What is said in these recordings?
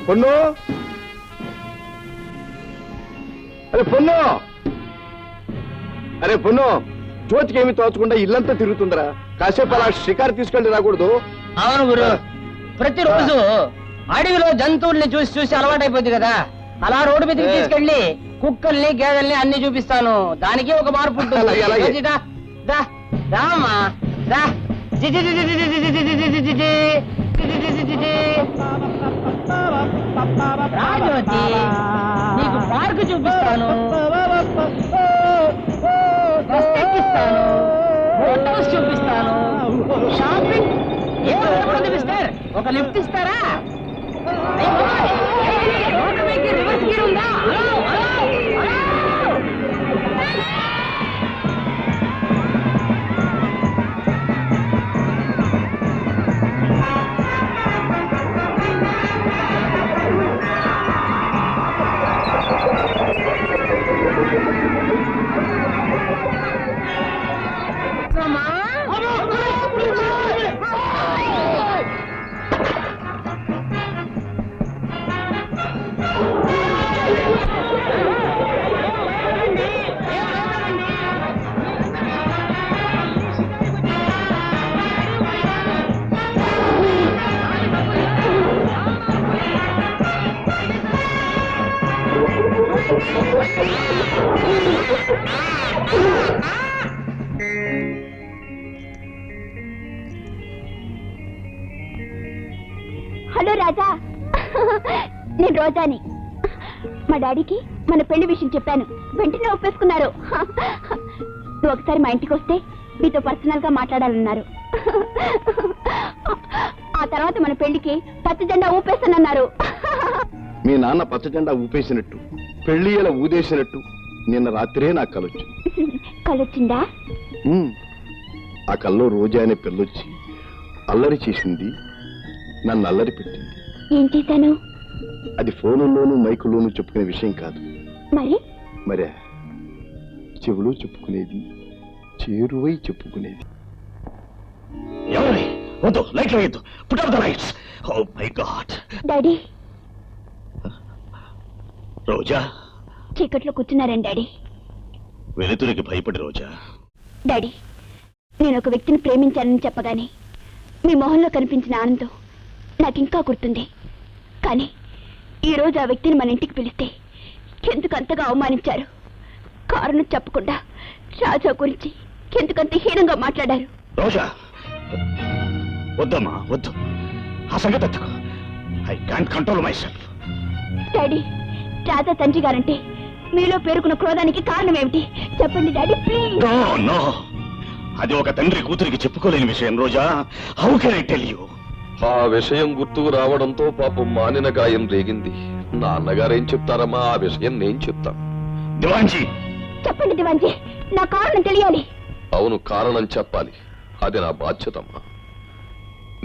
పొన్ను, అరే పొన్ను, అరే పొన్ను, జ్యోతికి ఏమి తోచకుండా ఇల్లంతా తిరుగుతుందిరా. కాసేపు అలా షికారు తీసుకెళ్ళి రాకూడదు? అవును గురు, ప్రతిరోజు అడవిలో జంతువుల్ని చూసి చూసి అలవాటైపోద్ది కదా, అలా రోడ్డు మీదకి తీసుకెళ్లి కుక్కల్ని గేదెల్ని అన్ని చూపిస్తాను. దానికి ఒక మార్పు ఉంటుంది. రామా రా. రాజోతి, నీకు పార్కు చూపిస్తాను, బస్ ఎక్కిస్తాను, బోట్ హౌస్ చూపిస్తాను, షాపింగ్ ఏమవుతుంది మిస్టర్, ఒక లిఫ్ట్ ఇస్తారా? రోడ్డు మీద రివర్స్ గేర్ ఉందా? హలో రాజా, నేను రోజాని. మా డాడీకి మన పెళ్లి విషయం చెప్పాను, వెంటనే ఒప్పేసుకున్నారు. నువ్వు ఒకసారి మా ఇంటికి వస్తే మీతో పర్సనల్ గా మాట్లాడాలన్నారు. ఆ తర్వాత మన పెళ్లికి పచ్చ జెండా ఊపేస్తానన్నారు. మీ నాన్న పచ్చ జెండా ఊపేసినట్టు, పెళ్లి ఇలా ఊదేసినట్టు నిన్న రాత్రే నాకు కలొచ్చింది. కలొచ్చిందా? ఆ కల్లో రోజా అనే పిల్లొచ్చి అల్లరి చేసింది, నన్ను అల్లరి పెట్టింది. ఏం చేశాను? అది ఫోనుల్లోనూ మైకుల్లోనూ చెప్పుకునే విషయం కాదు. మరే చెవులు చెప్పుకునేది, చేరువై చెప్పుకునేది. డాడీ రోజా, చీకట్లో కూర్చున్నారండి డాడీ. వెలుతురికి భయపడి రోజా. డాడీ, నేను ఒక వ్యక్తిని ప్రేమించానని చెప్పగానే మీ మొహంలో కనిపించిన ఆనందం నాకింకా గుర్తుంది. కానీ ఈరోజు ఆ వ్యక్తిని మన ఇంటికి పిలిస్తే ఎందుకు అంతగా అవమానించారు? కారణం చెప్పకుండా రాజా గురించి ఎందుకంత హీనంగా మాట్లాడారు? రోజా, వద్దమ్మా వద్దు, ఆ సంగతి ఎత్తుకో. I can't control myself. Daddy, Raja తండ్రి గారంటే మీలో పేరుకున్న క్రోధానికి కారణం ఏమిటి చెప్పండి డాడీ, ప్లీజ్. నో, అది ఒక తండ్రి కూతురికి చెప్పుకోలేని విషయం Roja. How can I tell you? ఆ విషయం గుర్తుకు రావడంతో పాపం మానిన గాయం రేగింది. నాన్నగారేం చెప్తారమ్మా, ఆ విషయం నేను చెప్తాను. దివాన్జీ, చెప్పండి దివాన్జీ, నా కారణం తెలియాలి. అవును, కారణం చెప్పాలి, అది నా బాధ్యతమ్మా.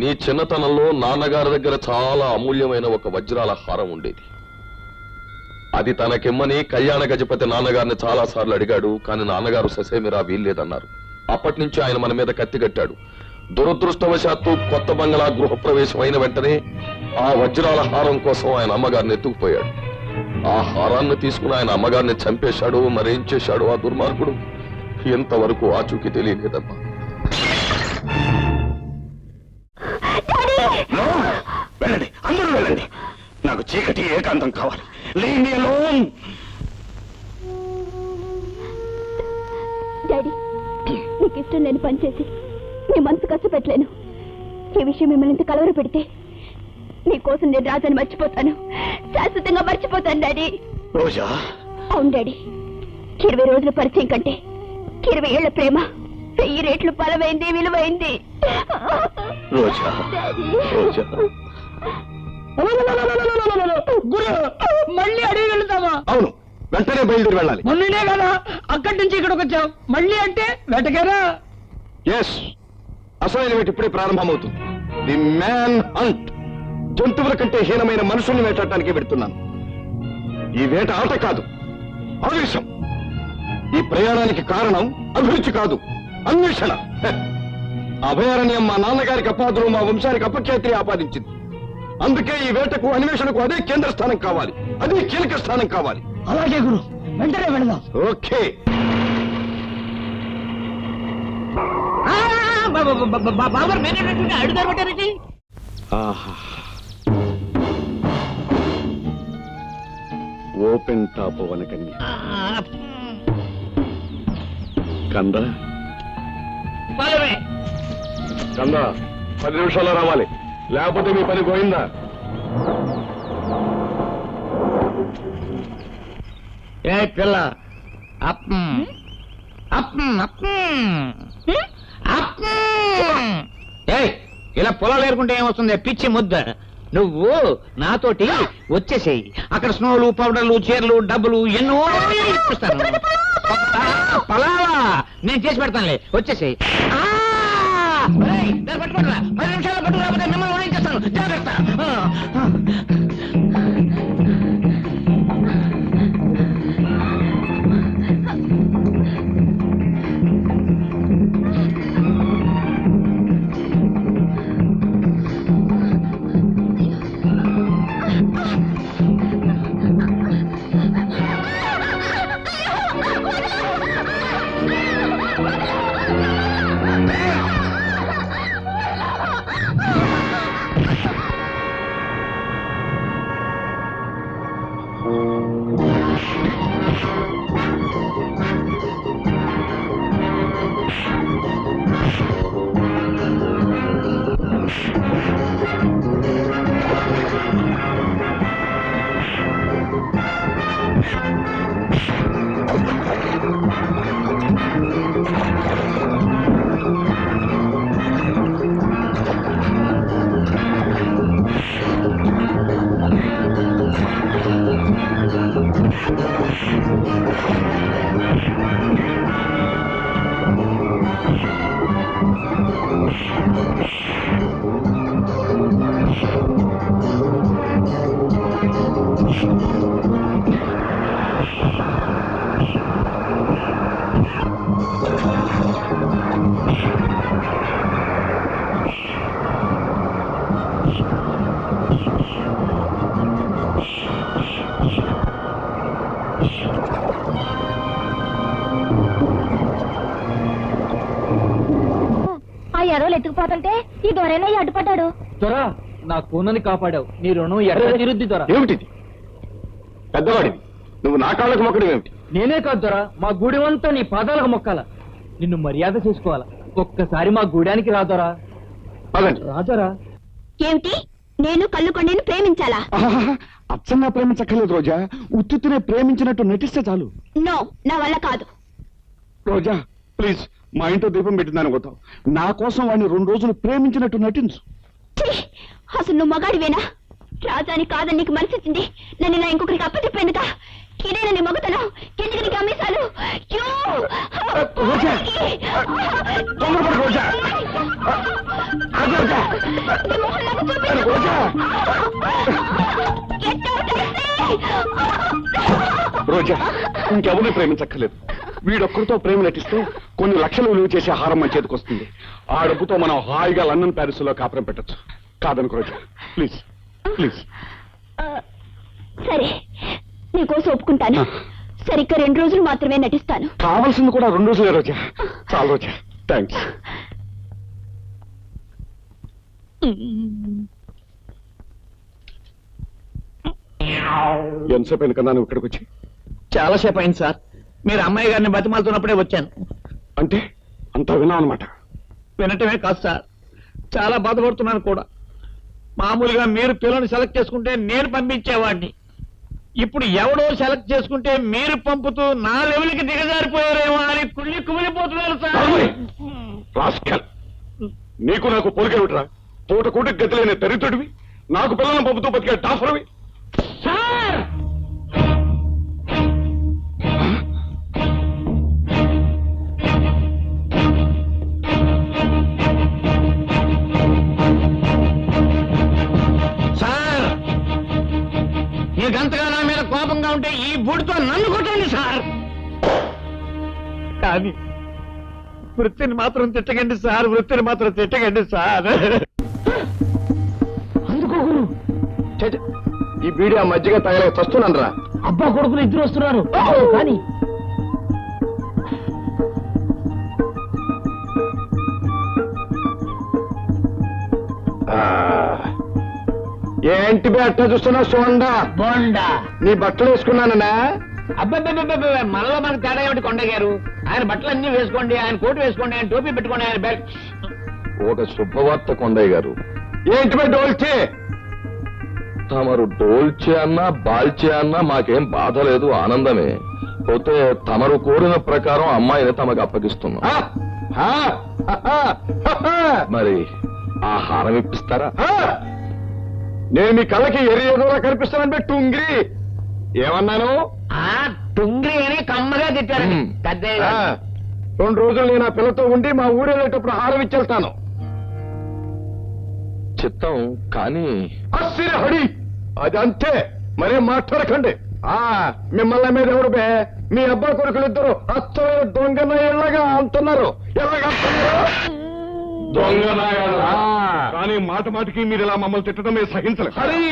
నీ చిన్నతనంలో నాన్నగారి దగ్గర చాలా అమూల్యమైన ఒక వజ్రాల హారం ఉండేది. అది తనకిమ్మని కళ్యాణ గజపతి నాన్నగారిని చాలా సార్లు అడిగాడు, కానీ నాన్నగారు ససేమిరా వీల్లేదన్నారు. అప్పటి నుంచి ఆయన మన మీద కత్తిగట్టాడు. దురదృష్టవశాత్తు కొత్త బంగళా గృహప్రవేశం అయిన వెంటనే ఆ వజ్రాల హారం కోసం ఆయన అమ్మగారిని ఎత్తుకుపోయాడు. ఆ హారాన్ని తీసుకుని ఆయన అమ్మగారిని చంపేశాడు. మరేం చేశాడు ఆ దుర్మార్గుడు, ఎంతవరకు ఆచూకీ తెలియలేదమ్మా. వెళ్ళండి, అందరూ వెళ్ళండి. నాకు చీకటి ఏకాంతం కావాలి. Leave me alone. డాడీ, నీకు ఇష్టం లేని పని చేసి నీ మనసు కష్టపెట్టలేను. ఈ విషయం మిమ్మల్ని ఇంత కలవర పెడితే నీకోసం నేను రాజాని మర్చిపోతాను, శాశ్వతంగా మర్చిపోతాను డాడీ. రోజా. అవును డాడీ, 20 రోజుల పరిచయం కంటే 20 ఏళ్ల ప్రేమ 1000 రేట్లు బలమైంది, విలువైంది. రోజా, రోజా. గురు, మళ్ళీ అడిగి వెళ్తామా? అవును, వెంటనే బయలుదేరి వెళ్ళాలి. మొన్ననే కదా అక్కడి నుంచి ఇక్కడికి వచ్చావు, మళ్ళీ అంటే వెటకేరా? ఎస్, అసలైన వేట ఇప్పుడే ప్రారంభమవుతుంది. The man hunt. జంతువుల కంటే హీనమైన మనుషుల్ని వేటాడటానికి వెడుతున్నాను. ఈ వేట ఆట కాదు, ఆవేశం. ఈ ప్రయాణానికి కారణం అభిరుచి కాదు, అన్వేషణ. అభయారణ్యం మా నాన్నగారికి అపాదులు, మా వంశానికి అపఖ్యాతి ఆపాదించింది. అందుకే ఈ వేటకు అన్వేషణకు అదే కేంద్ర స్థానం కావాలి, అదే కీలక స్థానం కావాలి. అలాగే గురు, వెంటనే వెళదాం. ఓకే. బాబర్ అడుగుతారు పెట్టారండి. ఆహా, ఓపెన్ టాప్ వనకన్య. కంద కంద 10 నిమిషాల్లో రావాలి, లేకపోతే మీ పని పోయిందా? ఏ పిల్ల ఇలా పొలాలు ఏరుకుంటే ఏమొస్తుంది పిచ్చి ముద్ద. నువ్వు నాతోటి వచ్చేసేయి, అక్కడ స్నోలు, పౌడర్లు, చీరలు, డబ్బులు ఎన్నో ఇప్పిస్తాను. పలావా నేను చేసి పెడతానులే, వచ్చేసేయి. 10 నిమిషాలు పట్టు, రాకపోతే మిమ్మల్ని వాయించేస్తాను, జాగ్రత్త. ఆ ఎర్రలు ఎత్తుకుపోతుంటే ఈ దొరైనా అడ్డుపడ్డాడు. దొరా, నా కూనని కాపాడావు, నీ రుణం ఎక్కడ తిరుద్ది దొరా. ఏమిటిది? పెద్దవాడివి, నువ్వు నా కాళ్ళకు మొక్కడం ఏమిటి? నేనే కాదు దొరా, మా గూడెమంతా నీ పాదాలకు మొక్కాల, నిన్ను మర్యాద చేసుకోవాలా. ఒక్కసారి మా గూడానికి రాదోరా. పదండి. రాదోరా. ఏమిటి, నేను కళ్ళు కొండని ప్రేమించాలా? అచ్చన్నా ప్రేమించక్కర్లేదు రోజా, ఉత్తునే ప్రేమించినట్టు నటిస్తే చాలు. నో, నా వల్ల కాదు. రోజా ప్లీజ్, మా ఇంట్లో దీపం పెట్టిందని పోతావు, నా కోసం వాడిని 2 రోజులు ప్రేమించినట్టు నటించు. ఛీ, అసలు నువ్వు మగాడివేనా? రాజాని కాదని నీకు మనసిచ్చింది, నన్ను నా ఇంకొకరికి అప్పచెప్పేందుక? ఇదేనా నీ మగతనం? ఎందుకు నీకు అమ్మేశాలు? రోజా, తొందరపడు రోజా. రోజా, రోజా. రోజా, ఇంకెవరిని ప్రేమించక్కర్లేదు. వీడొక్కరితో ప్రేమ నటిస్తే కొన్ని లక్షలు విలువ చేసే హారం మన చేతికి వస్తుంది. ఆ డబ్బుతో మనం హాయిగా లండన్, ప్యారిస్ లో కాపురం పెట్టచ్చు. కాదనుకో రోజా, ప్లీజ్ ప్లీజ్. సరే, నీకోసం ఒప్పుకుంటాను. సరిగ్గా 2 రోజులు మాత్రమే నటిస్తాను. కావాల్సింది కూడా 2 రోజులే రోజా. చాలు రోజా, థ్యాంక్స్. ఎంతసేపు అయింది కన్నా నువ్వు ఇక్కడికి వచ్చి? చాలాసేపు అయింది సార్, మీరు అమ్మాయి గారిని బతిమాలుతున్నప్పుడే వచ్చాను. అంటే అంతా విన్నావు అనమాట? వినటమే కాదు సార్, చాలా బాధపడుతున్నాను కూడా. మామూలుగా మీరు పిల్లని సెలెక్ట్ చేసుకుంటే నేను పంపించేవాడిని, ఇప్పుడు ఎవడో సెలెక్ట్ చేసుకుంటే మీరు పంపుతూ నా లెవెల్కి దిగజారిపోయారేమో అని కుమిలిపోతున్నారు సార్. రాస్కల్, నీకు నాకు పోలికేమిట్రా? పూట కూట గతిలేని దరిద్రుడివి, నాకు పిల్లలను పంపుతూ బతికే డాఫర్వి. సార్, మీకంతగా నా మీద కోపంగా ఉంటే ఈ బూడితో నన్ను కొట్టండి సార్, కానీ వృత్తిని మాత్రం తిట్టకండి సార్, వృత్తిని మాత్రం తిట్టకండి సార్. అందుకో ఈ బీడి ఆ మధ్యగా తగలే చస్తున్నాను రా. అబ్బా కొడుకులు ఇద్దరు వస్తున్నారు కానీ ఏంటి బే అట్లా చూస్తున్నా చూడండా? బోండా నీ బట్టలు వేసుకున్నానన్నా? అబ్బాయి మనలో మనకు తేడా ఏమిటి కొండ గారు? ఆయన బట్టలు అన్ని వేసుకోండి, ఆయన కోటు వేసుకోండి, ఆయన టోపీ పెట్టుకోండి, ఆయన బెల్ట్. ఒక శుభవార్త కొండయ్య గారు. ఏంటి బే డోల్చే? తమరు డోల్చే అన్నా బాల్చే అన్నా మాకేం బాధ లేదు, ఆనందమే. పోతే తమరు కోరిన ప్రకారం అమ్మాయిని తమకు అప్పగిస్తున్నాం. మరి ఆ హారం ఇప్పిస్తారా? నేను మీ కళ్ళకి ఎర్రగా కనిపిస్తానని బట్టి టుంగిరి ఏమన్నాను? టుంగ్రి అని కమ్మగా తిట్టారండి పెద్దయ్య ఆ, గారు. 2 రోజులు నేను ఆ పిల్లతో ఉండి మా ఊరెళ్ళేటప్పుడు హారం ఇచ్చేళ్తాను. చిత్తం కానీ అస్సిరి హడి అది అంతే, మరేం మాట్లాడకండి. మిమ్మల్ని మీద ఎవరు బే? మీ అబ్బా కొడుకులు ఇద్దరు అచ్చమైన దొంగ నాయళ్ళగా అంటున్నారు. ఎలాగా దొంగ నాయాలు. ఆ. కానీ మాట మాటికి మీరు ఇలా మమ్మల్ని తిట్టడమే సహించలేదు. హరి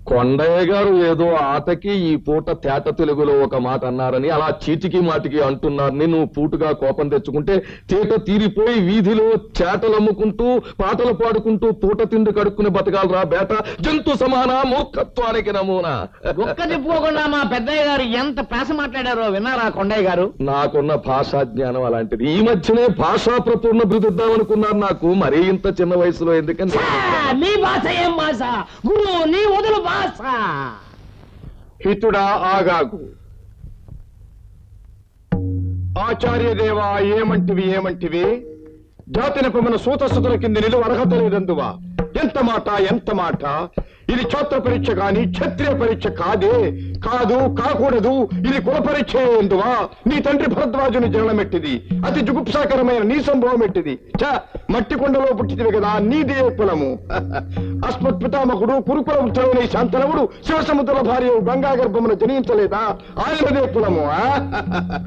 కొండయ్య గారు ఏదో ఆతకి ఈ పూట తేట తెలుగులో ఒక మాట అన్నారని అలా చీటికి మాటికి అంటున్నారని నువ్వు పూటుగా కోపం తెచ్చుకుంటే తేట తీరిపోయి వీధిలో చేటలు అమ్ముకుంటూ పాటలు పాడుకుంటూ పూట తిండి కడుక్కుని బతకాలరా బేట. జంతు సమాన మూర్ఖత్వానికి నమూనా. ఒక్క చెప్పుకోకుండా మా పెద్దయ్య గారు ఎంత పేస మాట్లాడారో విన్నారా కొండయ్య గారు? నాకున్న భాషా జ్ఞానం అలాంటిది. ఈ మధ్యనే భాషా ప్రపూర్ణ బృదిద్దామనుకున్నారు. నాకు మరీ ఇంత చిన్న వయసులో ఎందుకని. నీ భాష ఏం భాష గురు? నీ వదులు భాష. హితుడా ఆగాగు. ఆచార్యదేవా ఏమంటివి ఏమంటివి? జాతి నిపమన సూతసుతుల కింద నిలువ అర్హత లేదందువా? ఎంత మాట ఎంత మాట! ఇది ఛాత్ర పరీక్ష కాని క్షత్రియ పరీక్ష కాదే, కాదు కాకూడదు. ఇది కుల పరీక్ష ఎందువా? నీ తండ్రి భరద్వాజుని జననమెట్టిది, అతి జుగుప్సాకరమైన నీ సంభవం ఎట్టిది. మట్టి కొండలో పుట్టిదివి కదా నీదే కులము. అస్మత్ పితామకుడు కురుకుల ఉత్తరవుని శాంతనవుడు శివసముద్రుల భార్య గంగా గర్భమును జనించలేదా? ఆయనదే కులము.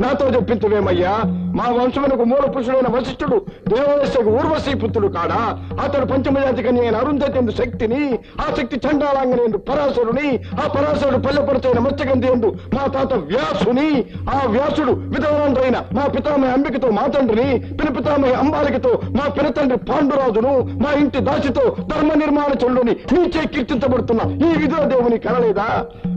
నాతో చెప్పించవేమయ్యా? మా వంశమునకు మూల పురుషుడైన వశిష్ఠుడు దేవదేశకు ఊర్వశీ పుత్రుడు కాడా? అతడు పంచమజాతి కన్య అయిన అరుంధతి శక్తిని, ఆ శక్తి చండాలాంగనేందు పరాశరుని, ఆ పరాశరుడు పల్లెపరుచైన మత్స్యగంధి ఎందు మా తాత వ్యాసుని, ఆ వ్యాసుడు విధవరాండ్రైన మా పితామహ అంబికతో మా తండ్రిని, పినపితామహ అంబాలికతో మా పినతండ్రి పాండురాజును, మా ఇంటి దాసితో ధర్మ నిర్మాణ చండుని నీచే కీర్తించబడుతున్న ఈ విధుదేవుని కనలేదా?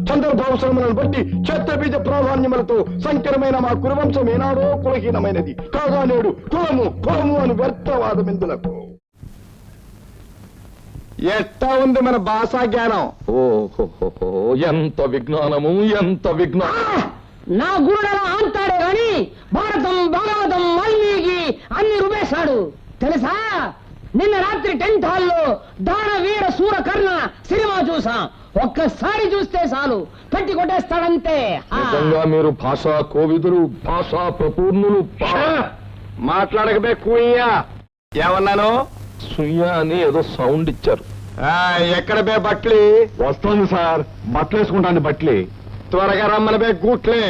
సందర్భావసరములను బట్టి క్షేత్రబీజ ప్రాధాన్యములతో సంకరమైన మా కులవంశం ఏనాడో కులహీనమైనది కాగా నేడు కులము కులము అని వ్యర్థవాదమెందులకు. ఎట్టా ఉంది మన భాషా జ్ఞానం? ఓహో, ఎంత విజ్ఞానము, ఎంత విజ్ఞానం! నా గురుడు అలా అంటాడే గాని భారతం భాగవతం వాల్మీకి అన్ని రుమేశాడు తెలుసా? నిన్న రాత్రి టెంట్ హాల్లో దాన వీర సూర కర్ణ సినిమా చూసా. ఒక్కసారి చూస్తే చాలు పట్టి కొట్టేస్తాడంతే. నిజంగా మీరు భాషా కోవిదులు, భాషా ప్రపూర్ణులు. మాట్లాడకబే కూయ్యా. ఏమన్నాను? సుయ్య అని ఏదో సౌండ్ ఇచ్చారు. ఎక్కడ బే బట్లి? వస్తుంది సార్, బట్టలు వేసుకుంటాను బట్టలే. త్వరగా రమ్మని బే గూట్లే.